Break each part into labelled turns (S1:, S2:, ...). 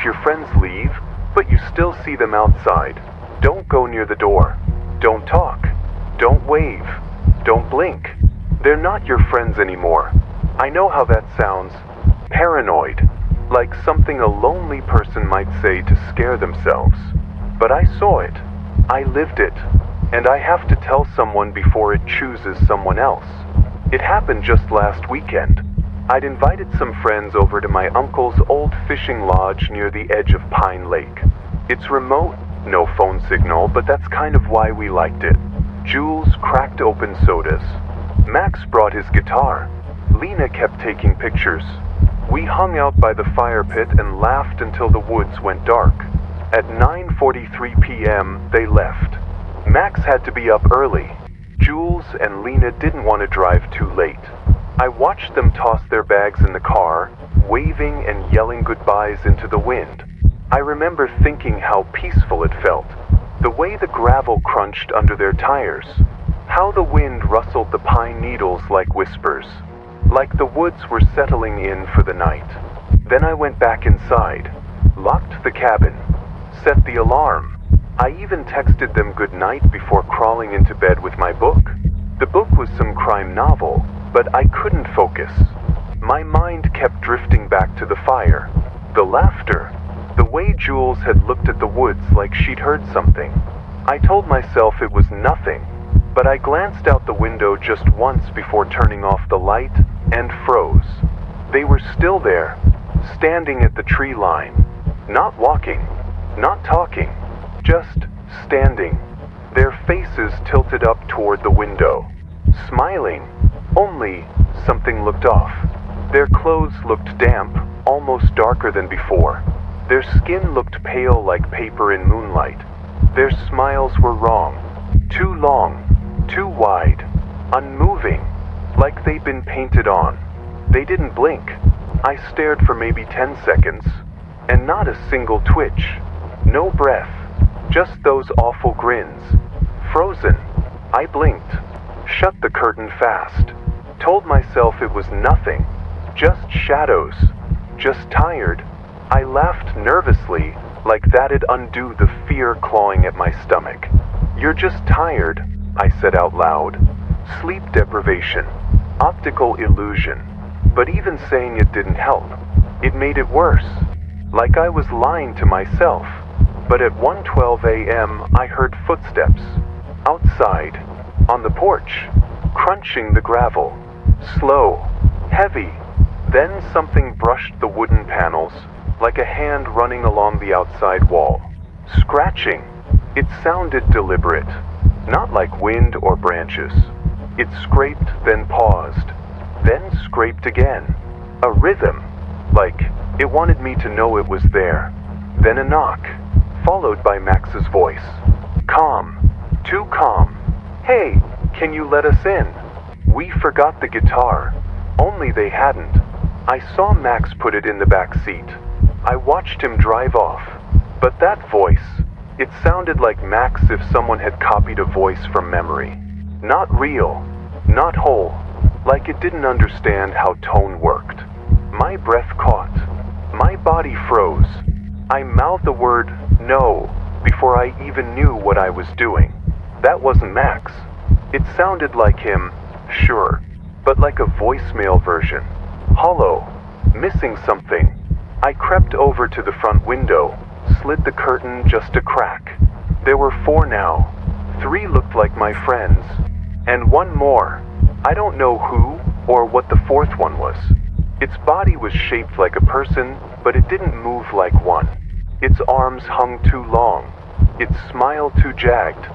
S1: your friends leave, but you still see them outside, don't go near the door. Don't talk. Don't wave. Don't blink. They're not your friends anymore. I know how that sounds. Paranoid. Like something a lonely person might say to scare themselves. But I saw it. I lived it. And I have to tell someone before it chooses someone else. It happened just last weekend. I'd invited some friends over to my uncle's old fishing lodge near the edge of Pine Lake. It's remote, no phone signal, but that's kind of why we liked it. Jules cracked open sodas. Max brought his guitar. Lena kept taking pictures. We hung out by the fire pit and laughed until the woods went dark. At 9:43 p.m., they left. Max had to be up early. Jules and Lena didn't want to drive too late. I watched them toss their bags in the car, waving and yelling goodbyes into the wind. I remember thinking how peaceful it felt. The way the gravel crunched under their tires. How the wind rustled the pine needles like whispers. Like the woods were settling in for the night. Then I went back inside, locked the cabin, set the alarm. I even texted them good night before crawling into bed with my book. The book was some crime novel, but I couldn't focus. My mind kept drifting back to the fire, the laughter, the way Jules had looked at the woods like she'd heard something. I told myself it was nothing, but I glanced out the window just once before turning off the light and froze. They were still there, standing at the tree line, not walking, not talking, just standing, their faces tilted up toward the window, smiling, only something looked off. Their clothes looked damp, almost darker than before. Their skin looked pale like paper in moonlight. Their smiles were wrong, too long, too wide, unmoving, like they'd been painted on. They didn't blink. I stared for maybe 10 seconds, and not a single twitch, no breath. Just those awful grins. Frozen. I blinked. Shut the curtain fast. Told myself it was nothing. Just shadows. Just tired. I laughed nervously, like that'd undo the fear clawing at my stomach. You're just tired, I said out loud. Sleep deprivation. Optical illusion. But even saying it didn't help. It made it worse. Like I was lying to myself. But at 1:12 a.m., I heard footsteps. Outside, on the porch, crunching the gravel. Slow, heavy. Then something brushed the wooden panels, like a hand running along the outside wall. Scratching. It sounded deliberate, not like wind or branches. It scraped, then paused, then scraped again. A rhythm, like it wanted me to know it was there. Then a knock. Followed by Max's voice. Calm. Too calm. Hey, can you let us in? We forgot the guitar. Only they hadn't. I saw Max put it in the back seat. I watched him drive off. But that voice, it sounded like Max if someone had copied a voice from memory. Not real. Not whole. Like it didn't understand how tone worked. My breath caught. My body froze. I mouthed the word no before I even knew what I was doing. That wasn't Max. It sounded like him, sure, but like a voicemail version. Hollow, missing something. I crept over to the front window, slid the curtain just a crack. There were 4 now. 3 looked like my friends. And 1 more. I don't know who or what the 4th one was. Its body was shaped like a person, but it didn't move like one. Its arms hung too long. Its smile too jagged.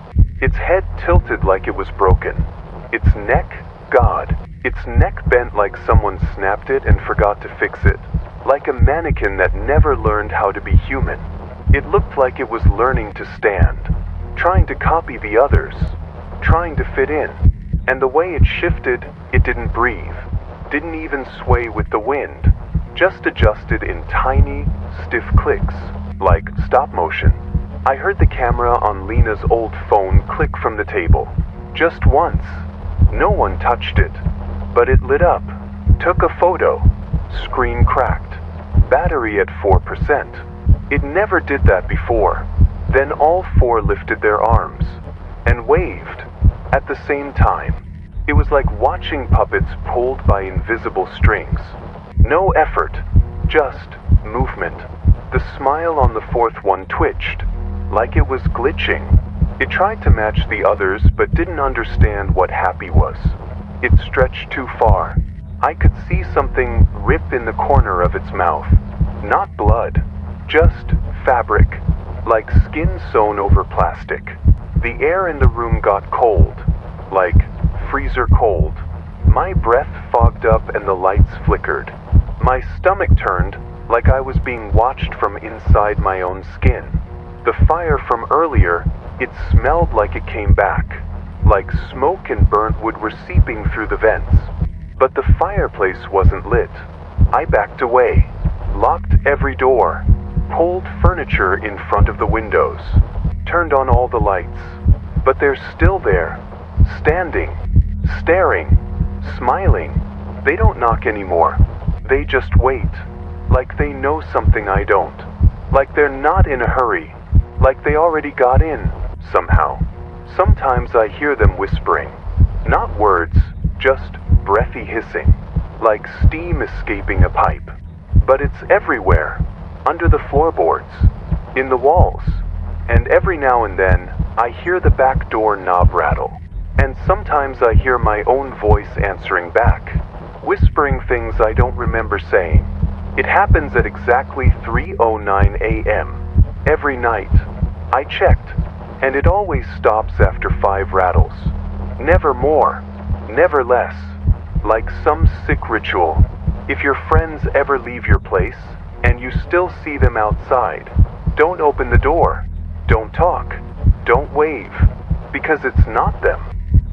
S1: Its head tilted like it was broken. Its neck, God. Its neck bent like someone snapped it and forgot to fix it. Like a mannequin that never learned how to be human. It looked like it was learning to stand. Trying to copy the others. Trying to fit in. And the way it shifted, it didn't breathe. Didn't even sway with the wind, just adjusted in tiny, stiff clicks, like stop motion. I heard the camera on Lena's old phone click from the table, just once. No one touched it, but it lit up, took a photo, screen cracked, battery at 4%. It never did that before. Then all four lifted their arms and waved at the same time. It was like watching puppets pulled by invisible strings. No effort, just movement. The smile on the fourth one twitched, like it was glitching. It tried to match the others but didn't understand what happy was. It stretched too far. I could see something rip in the corner of its mouth. Not blood, just fabric, like skin sewn over plastic. The air in the room got cold, like freezer cold. My breath fogged up and the lights flickered. My stomach turned like I was being watched from inside my own skin. The fire from earlier, it smelled like it came back, like smoke and burnt wood were seeping through the vents. But the fireplace wasn't lit. I backed away, locked every door, pulled furniture in front of the windows, turned on all the lights. But they're still there, standing, staring, smiling. They don't knock anymore. They just wait, like they know something I don't. Like they're not in a hurry, like they already got in, somehow. Sometimes I hear them whispering, not words, just breathy hissing, like steam escaping a pipe. But it's everywhere, under the floorboards, in the walls, and every now and then I hear the back door knob rattle, and sometimes I hear my own voice answering back, whispering things I don't remember saying. It happens at exactly 3:09 a.m. every night. I checked, and it always stops after 5 rattles. Never more, never less. Like some sick ritual. If your friends ever leave your place, and you still see them outside, don't open the door, don't talk, don't wave, because it's not them.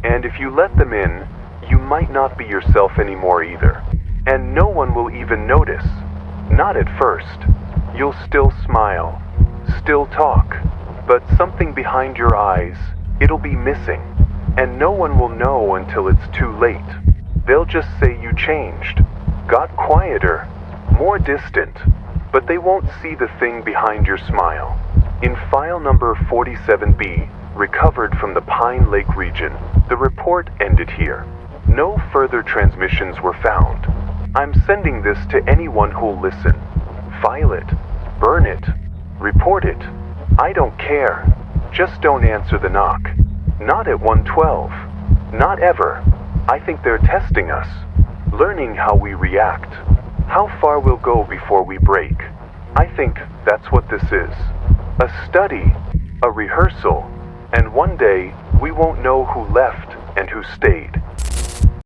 S1: And if you let them in, you might not be yourself anymore either. And no one will even notice. Not at first. You'll still smile, still talk, but something behind your eyes, it'll be missing. And no one will know until it's too late. They'll just say you changed, got quieter, more distant, but they won't see the thing behind your smile. In file number 47B, recovered from the Pine Lake region, the report ended here. No further transmissions were found. I'm sending this to anyone who'll listen. File it, burn it, report it. I don't care. Just don't answer the knock. Not at 112. Not ever. I think they're testing us, learning how we react, how far we'll go before we break. I think that's what this is. A study, a rehearsal, and one day we won't know who left and who stayed.